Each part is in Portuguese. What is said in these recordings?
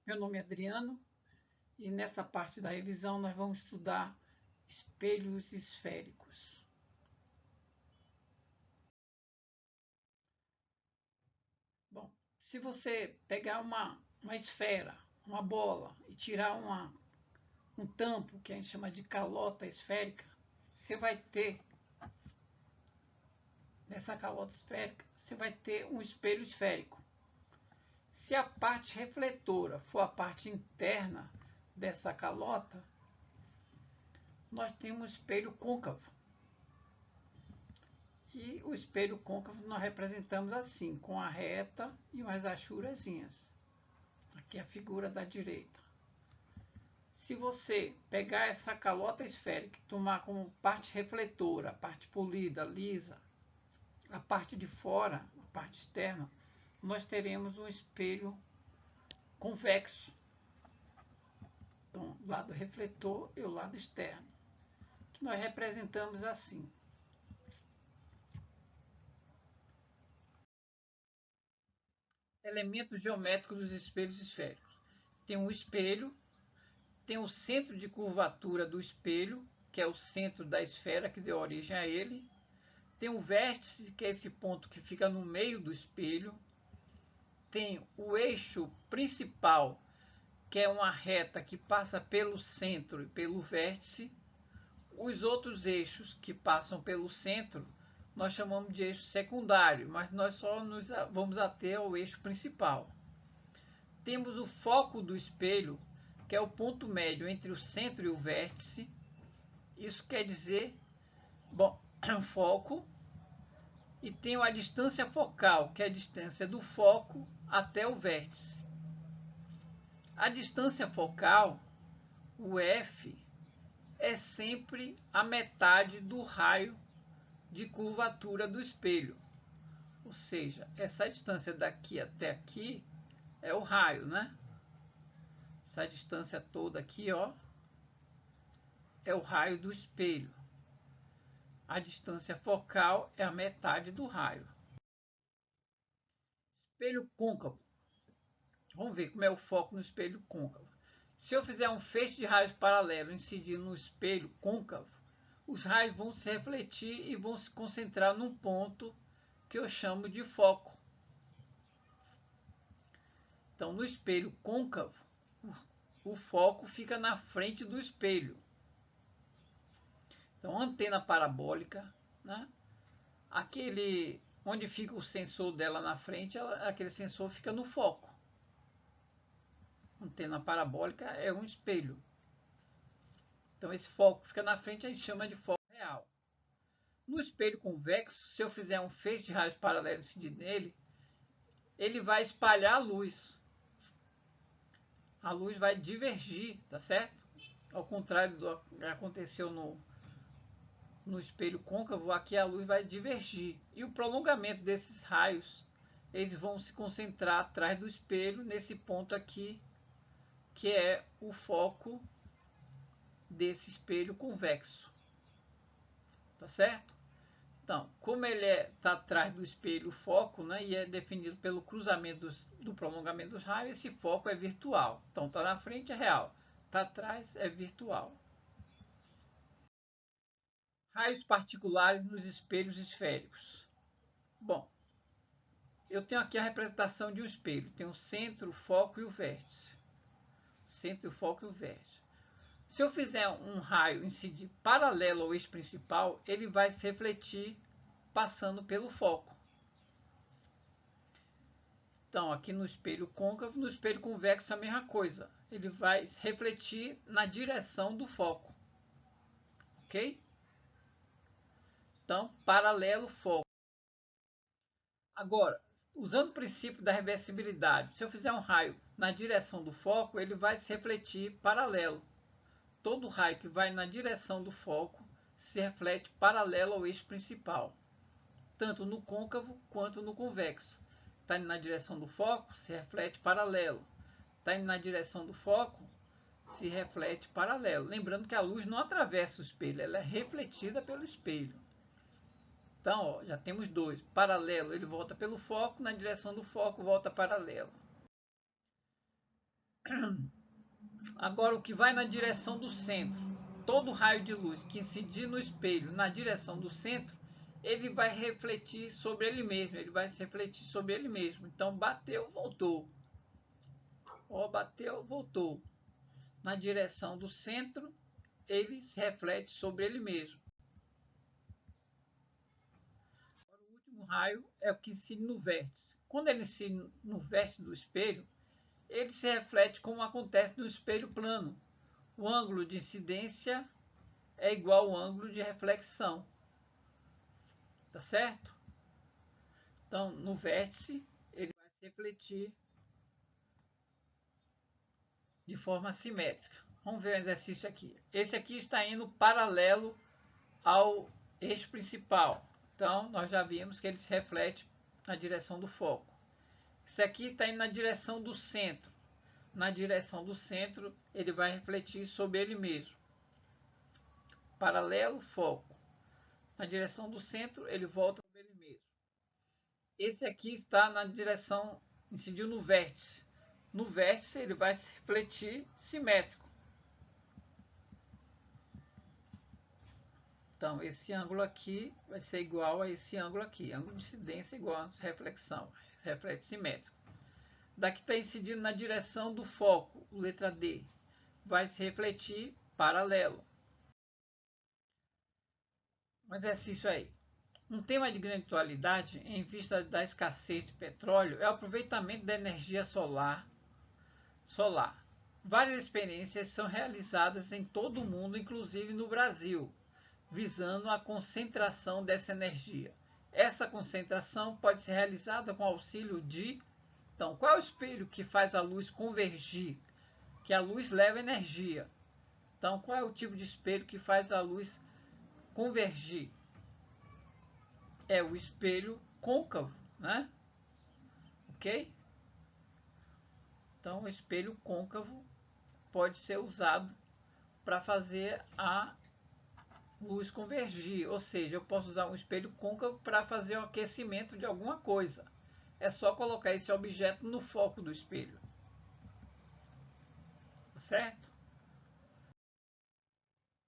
Meu nome é Adriano e nessa parte da revisão nós vamos estudar espelhos esféricos. Bom, se você pegar uma esfera, uma bola e tirar um tampo, que a gente chama de calota esférica, você vai ter, nessa calota esférica, você vai ter um espelho esférico. Se a parte refletora for a parte interna dessa calota, nós temos um espelho côncavo. E o espelho côncavo nós representamos assim, com a reta e umas achurazinhas. Aqui é a figura da direita. Se você pegar essa calota esférica e tomar como parte refletora, a parte polida, lisa, a parte de fora, a parte externa, nós teremos um espelho convexo. Então, o lado refletor e o lado externo, que nós representamos assim. Elementos geométricos dos espelhos esféricos. Tem um espelho, tem o centro de curvatura do espelho, que é o centro da esfera que deu origem a ele. Tem o vértice, que é esse ponto que fica no meio do espelho. Tem o eixo principal, que é uma reta que passa pelo centro e pelo vértice. Os outros eixos que passam pelo centro, nós chamamos de eixo secundário, mas nós só nos vamos ater ao eixo principal. Temos o foco do espelho, que é o ponto médio entre o centro e o vértice. Isso quer dizer, bom, foco. E tenho a distância focal, que é a distância do foco até o vértice. A distância focal, o F, é sempre a metade do raio de curvatura do espelho. Ou seja, essa distância daqui até aqui é o raio, né? Essa distância toda aqui, ó, é o raio do espelho. A distância focal é a metade do raio. Espelho côncavo. Vamos ver como é o foco no espelho côncavo. Se eu fizer um feixe de raios paralelo incidindo no espelho côncavo, os raios vão se refletir e vão se concentrar num ponto que eu chamo de foco. Então, no espelho côncavo, o foco fica na frente do espelho. Então, antena parabólica, né? Aquele onde fica o sensor dela na frente, aquele sensor fica no foco. Antena parabólica é um espelho. Então, esse foco fica na frente, a gente chama de foco real. No espelho convexo, se eu fizer um feixe de raios paralelos incidir nele, ele vai espalhar a luz. A luz vai divergir, tá certo? Ao contrário do que aconteceu no espelho côncavo, aqui a luz vai divergir. E o prolongamento desses raios, eles vão se concentrar atrás do espelho, nesse ponto aqui, que é o foco desse espelho convexo. Tá certo? Então, como ele está atrás do espelho foco, né, e é definido pelo cruzamento do prolongamento dos raios, esse foco é virtual. Então, está na frente é real, está atrás é virtual. Raios particulares nos espelhos esféricos. Bom, eu tenho aqui a representação de um espelho. Tem o centro, o foco e o vértice. Centro, o foco e o vértice. Se eu fizer um raio incidir paralelo ao eixo principal, ele vai se refletir passando pelo foco. Então, aqui no espelho côncavo, no espelho convexo a mesma coisa. Ele vai refletir na direção do foco. Ok? Então, paralelo, foco. Agora, usando o princípio da reversibilidade, se eu fizer um raio na direção do foco, ele vai se refletir paralelo. Todo raio que vai na direção do foco se reflete paralelo ao eixo principal, tanto no côncavo quanto no convexo. Está indo na direção do foco, se reflete paralelo. Está indo na direção do foco, se reflete paralelo. Lembrando que a luz não atravessa o espelho, ela é refletida pelo espelho. Então, ó, já temos dois. Paralelo, ele volta pelo foco, na direção do foco volta paralelo. Agora, o que vai na direção do centro, todo raio de luz que incidir no espelho na direção do centro, ele vai refletir sobre ele mesmo, ele vai se refletir sobre ele mesmo. Então, bateu, voltou. Ó, bateu, voltou. Na direção do centro, ele se reflete sobre ele mesmo. O último raio é o que incide no vértice. Quando ele incide no vértice do espelho, ele se reflete como acontece no espelho plano. O ângulo de incidência é igual ao ângulo de reflexão. Tá certo? Então, no vértice, ele vai se refletir de forma simétrica. Vamos ver o exercício aqui. Esse aqui está indo paralelo ao eixo principal. Então, nós já vimos que ele se reflete na direção do foco. Esse aqui está indo na direção do centro. Na direção do centro, ele vai refletir sobre ele mesmo. Paralelo, foco. Na direção do centro, ele volta sobre ele mesmo. Esse aqui está na direção, incidiu no vértice. No vértice, ele vai se refletir simétrico. Então, esse ângulo aqui vai ser igual a esse ângulo aqui. Ângulo de incidência igual a reflexão. Reflete simétrico. Daqui está incidindo na direção do foco, letra D. Vai se refletir paralelo. Um exercício aí. Um tema de grande atualidade, em vista da escassez de petróleo, é o aproveitamento da energia solar. Várias experiências são realizadas em todo o mundo, inclusive no Brasil, visando a concentração dessa energia. Essa concentração pode ser realizada com auxílio de... Então, qual é o espelho que faz a luz convergir? Que a luz leva energia. Então, qual é o tipo de espelho que faz a luz convergir? É o espelho côncavo, né? Ok? Então, o espelho côncavo pode ser usado para fazer a luz convergir, ou seja, eu posso usar um espelho côncavo para fazer o aquecimento de alguma coisa. É só colocar esse objeto no foco do espelho. Tá certo?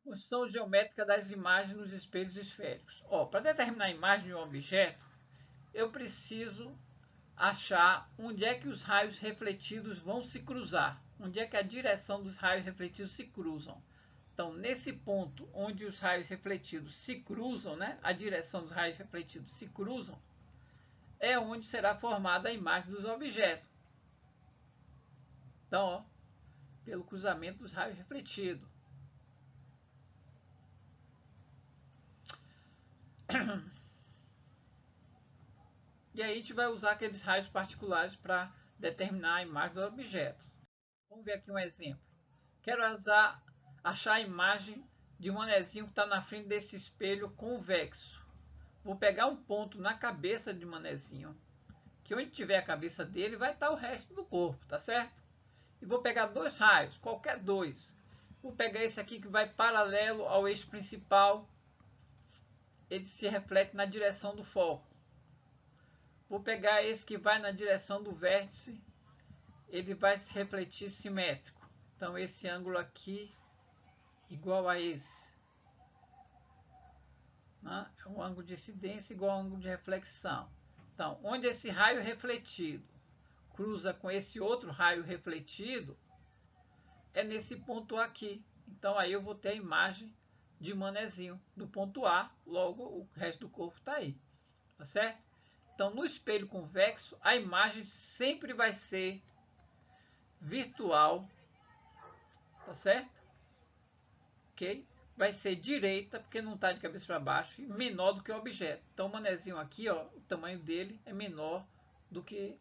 Função geométrica das imagens nos espelhos esféricos. Para determinar a imagem de um objeto, eu preciso achar onde é que os raios refletidos vão se cruzar, onde é que a direção dos raios refletidos se cruzam. Então, nesse ponto onde os raios refletidos se cruzam, né, a direção dos raios refletidos se cruzam, é onde será formada a imagem dos objetos. Então, pelo cruzamento dos raios refletidos. E aí a gente vai usar aqueles raios particulares para determinar a imagem do objeto. Vamos ver aqui um exemplo. Quero achar a imagem de um manezinho que está na frente desse espelho convexo. Vou pegar um ponto na cabeça de manezinho, que onde tiver a cabeça dele vai estar o resto do corpo, tá certo? E vou pegar dois raios, qualquer dois. Vou pegar esse aqui que vai paralelo ao eixo principal. Ele se reflete na direção do foco. Vou pegar esse que vai na direção do vértice. Ele vai se refletir simétrico. Então, esse ângulo aqui igual a esse. Né? É um ângulo de incidência igual ao ângulo de reflexão. Então, onde esse raio refletido cruza com esse outro raio refletido, é nesse ponto aqui. Então, aí eu vou ter a imagem de manezinho do ponto A, logo o resto do corpo está aí. Tá certo? Então, no espelho convexo, a imagem sempre vai ser virtual. Tá certo? Ok? Vai ser direita, porque não está de cabeça para baixo, e menor do que o objeto. Então, o manezinho aqui, ó, o tamanho dele é menor do que...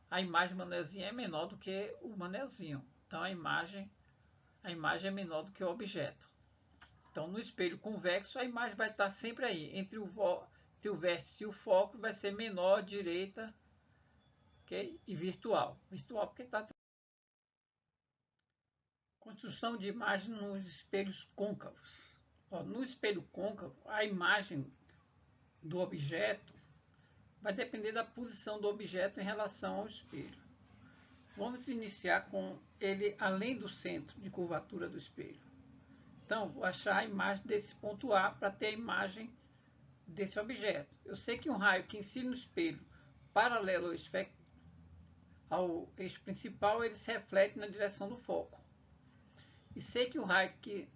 A imagem do manezinho é menor do que o manezinho. Então, a imagem é menor do que o objeto. Então, no espelho convexo, a imagem vai estar sempre aí. Entre o vértice e o foco, vai ser menor, direita, ok? E virtual. Virtual porque está... Construção de imagem nos espelhos côncavos. No espelho côncavo, a imagem do objeto vai depender da posição do objeto em relação ao espelho. Vamos iniciar com ele além do centro de curvatura do espelho. Então, vou achar a imagem desse ponto A para ter a imagem desse objeto. Eu sei que um raio que incide no espelho paralelo ao eixo principal, ele se reflete na direção do foco. E sei que o raio que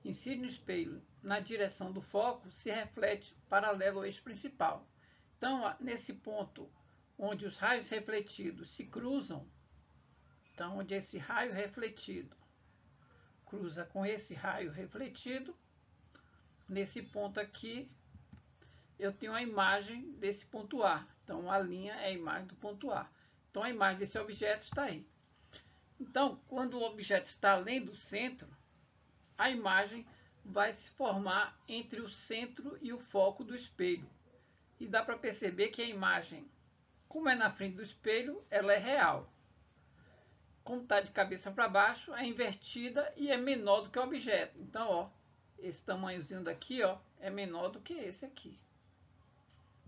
incide no espelho na direção do foco se reflete paralelo ao eixo principal. Então, nesse ponto onde os raios refletidos se cruzam, então onde esse raio refletido cruza com esse raio refletido, nesse ponto aqui eu tenho a imagem desse ponto A. Então, a linha é a imagem do ponto A. Então, a imagem desse objeto está aí. Então, quando o objeto está além do centro, a imagem vai se formar entre o centro e o foco do espelho. E dá para perceber que a imagem, como é na frente do espelho, ela é real. Como está de cabeça para baixo, é invertida e é menor do que o objeto. Então, ó, esse tamanhozinho daqui, ó, é menor do que esse aqui.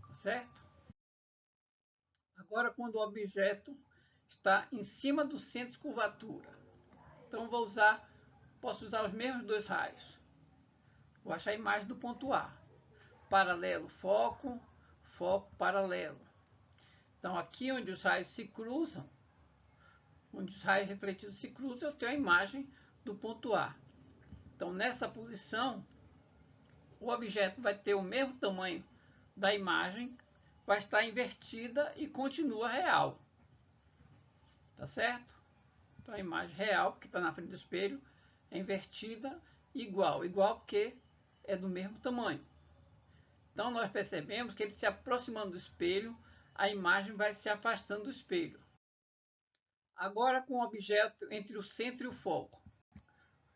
Tá certo? Agora, quando o objeto está em cima do centro de curvatura, então posso usar os mesmos dois raios. Vou achar a imagem do ponto A. Paralelo, foco, foco, paralelo. Então, aqui onde os raios se cruzam, onde os raios refletidos se cruzam, eu tenho a imagem do ponto A. Então, nessa posição, o objeto vai ter o mesmo tamanho da imagem, vai estar invertida e continua real. Tá certo? Então, a imagem real, que está na frente do espelho, é invertida igual. Igual porque é do mesmo tamanho. Então, nós percebemos que ele se aproximando do espelho, a imagem vai se afastando do espelho. Agora, com o objeto entre o centro e o foco.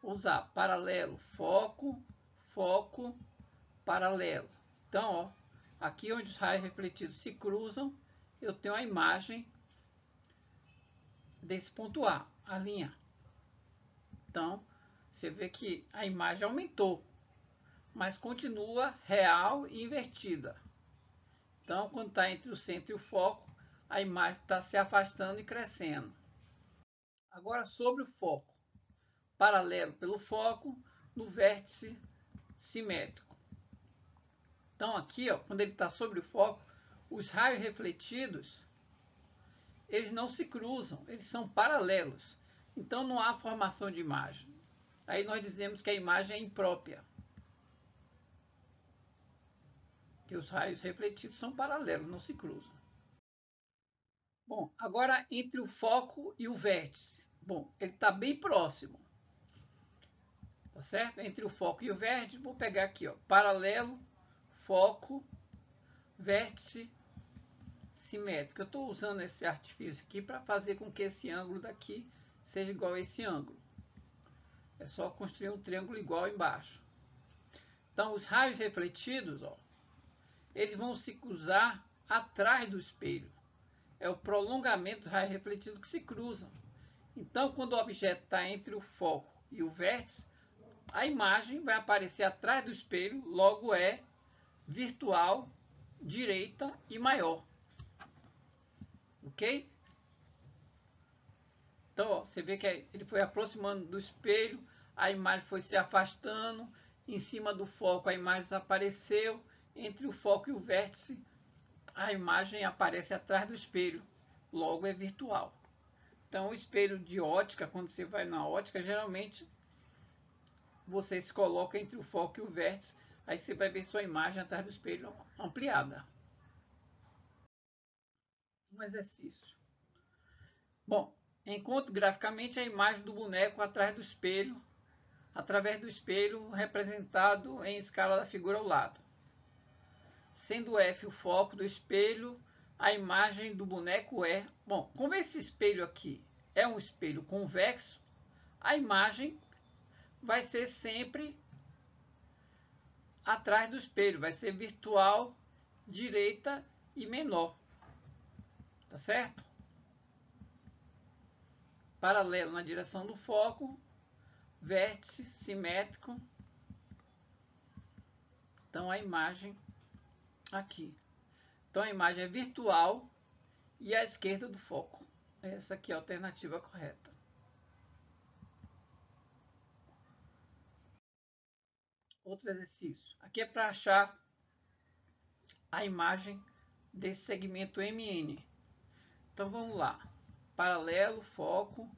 Vou usar paralelo, foco, foco, paralelo. Então, ó, aqui onde os raios refletidos se cruzam, eu tenho a imagem desse ponto A, a linha. Então, você vê que a imagem aumentou, mas continua real e invertida. Então, quando está entre o centro e o foco, a imagem está se afastando e crescendo. Agora, sobre o foco. Paralelo pelo foco, no vértice simétrico. Então, aqui, ó, quando ele está sobre o foco, os raios refletidos, eles não se cruzam, eles são paralelos. Então, não há formação de imagem. Aí nós dizemos que a imagem é imprópria. Que os raios refletidos são paralelos, não se cruzam. Bom, agora entre o foco e o vértice. Bom, ele está bem próximo. Tá certo? Entre o foco e o vértice, vou pegar aqui, ó, paralelo, foco, vértice, simétrico. Eu estou usando esse artifício aqui para fazer com que esse ângulo daqui seja igual a esse ângulo. É só construir um triângulo igual embaixo. Então, os raios refletidos, ó, eles vão se cruzar atrás do espelho. É o prolongamento dos raios refletidos que se cruzam. Então, quando o objeto está entre o foco e o vértice, a imagem vai aparecer atrás do espelho, logo é virtual, direita e maior. Ok? Então, ó, você vê que ele foi aproximando do espelho, a imagem foi se afastando, em cima do foco a imagem desapareceu, entre o foco e o vértice a imagem aparece atrás do espelho, logo é virtual. Então, o espelho de ótica, quando você vai na ótica, geralmente você se coloca entre o foco e o vértice, aí você vai ver sua imagem atrás do espelho ampliada. Um exercício. Bom, encontre graficamente a imagem do boneco atrás do espelho, através do espelho representado em escala da figura ao lado. Sendo F o foco do espelho, a imagem do boneco é... Bom, como esse espelho aqui é um espelho convexo, a imagem vai ser sempre atrás do espelho, vai ser virtual, direita e menor. Tá certo? Paralelo na direção do foco, vértice simétrico. Então, a imagem aqui. Então, a imagem é virtual e à esquerda do foco. Essa aqui é a alternativa correta. Outro exercício. Aqui é para achar a imagem desse segmento MN. Então vamos lá. Paralelo, foco,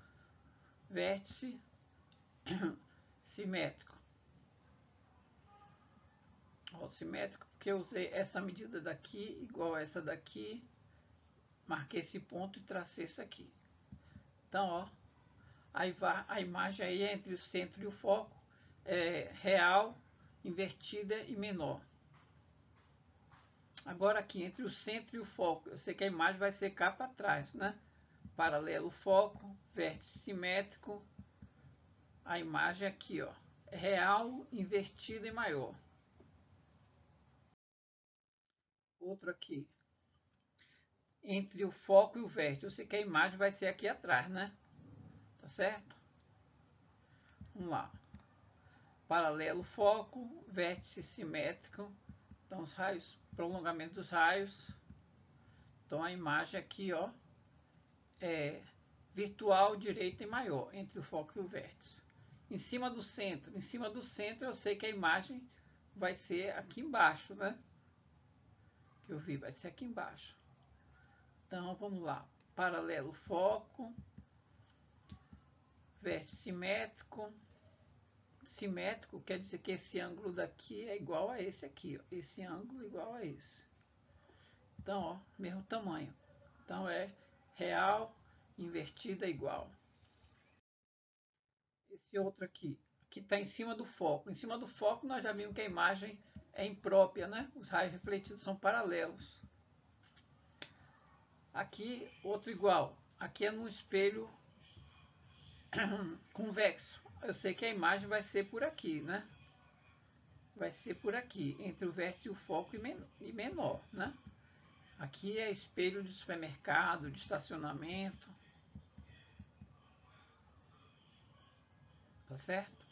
vértice, simétrico. Ó, simétrico porque eu usei essa medida daqui igual a essa daqui. Marquei esse ponto e tracei isso aqui. Então, ó, a imagem aí entre o centro e o foco é real, invertida e menor. Agora aqui, entre o centro e o foco, eu sei que a imagem vai ser cá para trás, né? Paralelo, foco, vértice simétrico. A imagem aqui, ó, é real, invertida e maior. Outro aqui. Entre o foco e o vértice, eu sei que a imagem vai ser aqui atrás, né? Tá certo? Vamos lá. Paralelo, foco, vértice simétrico. Então, os raios, prolongamento dos raios. Então, a imagem aqui, ó, é virtual, direita e maior, entre o foco e o vértice. Em cima do centro eu sei que a imagem vai ser aqui embaixo, né? Que eu vi, vai ser aqui embaixo. Então, vamos lá. Paralelo, foco, vértice simétrico. Simétrico quer dizer que esse ângulo daqui é igual a esse aqui, ó. Esse ângulo é igual a esse. Então, ó, mesmo tamanho. Então, é real, invertida igual. Esse outro aqui, que está em cima do foco. Em cima do foco, nós já vimos que a imagem é imprópria, né? Os raios refletidos são paralelos. Aqui, outro igual. Aqui é num espelho convexo. Eu sei que a imagem vai ser por aqui, né? Vai ser por aqui, entre o vértice e o foco e menor, né? Aqui é espelho de supermercado, de estacionamento. Tá certo?